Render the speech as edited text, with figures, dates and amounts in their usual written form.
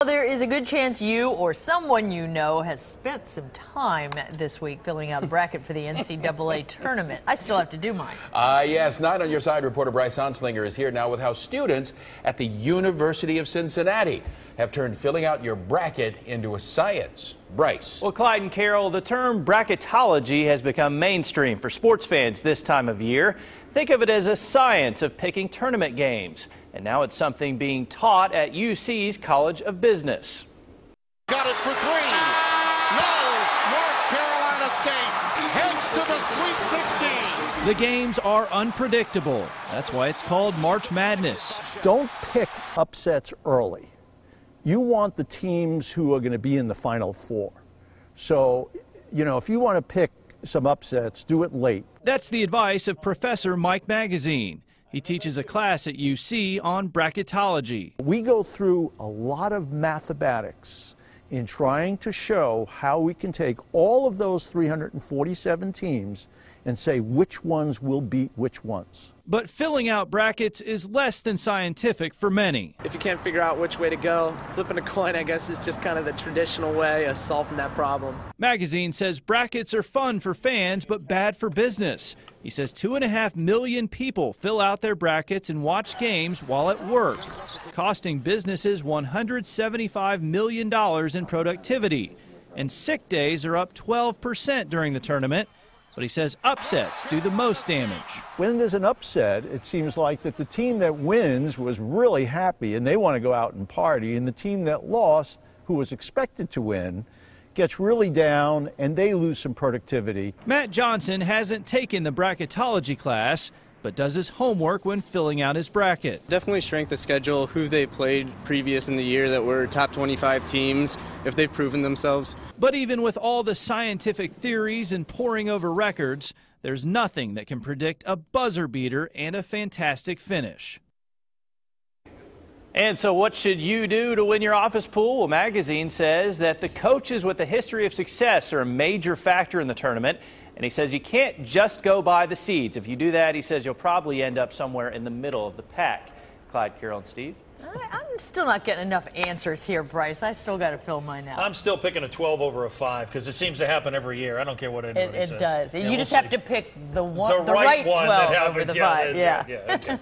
There is a good chance you or someone you know has spent some time this week filling out a bracket for the NCAA tournament. I still have to do mine. Yes, Night on Your Side reporter Bryce Honslinger is here now with how students at the University of Cincinnati have turned filling out your bracket into a science. Bryce. Well, Clyde and Carol, the term bracketology has become mainstream for sports fans this time of year. Think of it as a science of picking tournament games. And now it's something being taught at UC's College of Business. Got it for three. No, North Carolina State heads to the Sweet 16. The games are unpredictable. That's why it's called March Madness. Don't pick upsets early. You want the teams who are going to be in the Final Four. So, if you want to pick some upsets, do it late. That's the advice of Professor Mike Magazine. He teaches a class at UC on bracketology. We go through a lot of mathematics in trying to show how we can take all of those 347 teams and say which ones will beat which ones. But filling out brackets is less than scientific for many. If you can't figure out which way to go, flipping a coin, I guess, is just kind of the traditional way of solving that problem. Magazine says brackets are fun for fans but bad for business. He says 2.5 million people fill out their brackets and watch games while at work, costing businesses $175 million in productivity. And sick days are up 12% during the tournament. But he says upsets do the most damage. When there's an upset, it seems like that the team that wins was really happy and they want to go out and party, and the team that lost, who was expected to win, gets really down and they lose some productivity. Matt Johnson hasn't taken the bracketology class, but does his homework when filling out his bracket. Definitely strength of schedule, who they played previous in the year that were top 25 teams, if they've proven themselves. But even with all the scientific theories and poring over records, there's nothing that can predict a buzzer beater and a fantastic finish. And so what should you do to win your office pool? Well, Magazine says that the coaches with a history of success are a major factor in the tournament. And he says you can't just go by the seeds. If you do that, he says you'll probably end up somewhere in the middle of the pack. Clyde, Carol, and Steve? I'm still not getting enough answers here, Bryce. I still got to fill mine out. I'm still picking a 12 over a 5 because it seems to happen every year. I don't care what anybody says. It does. Yeah, you just have to pick the right 12 one that happens. over the 5. Yeah. Okay.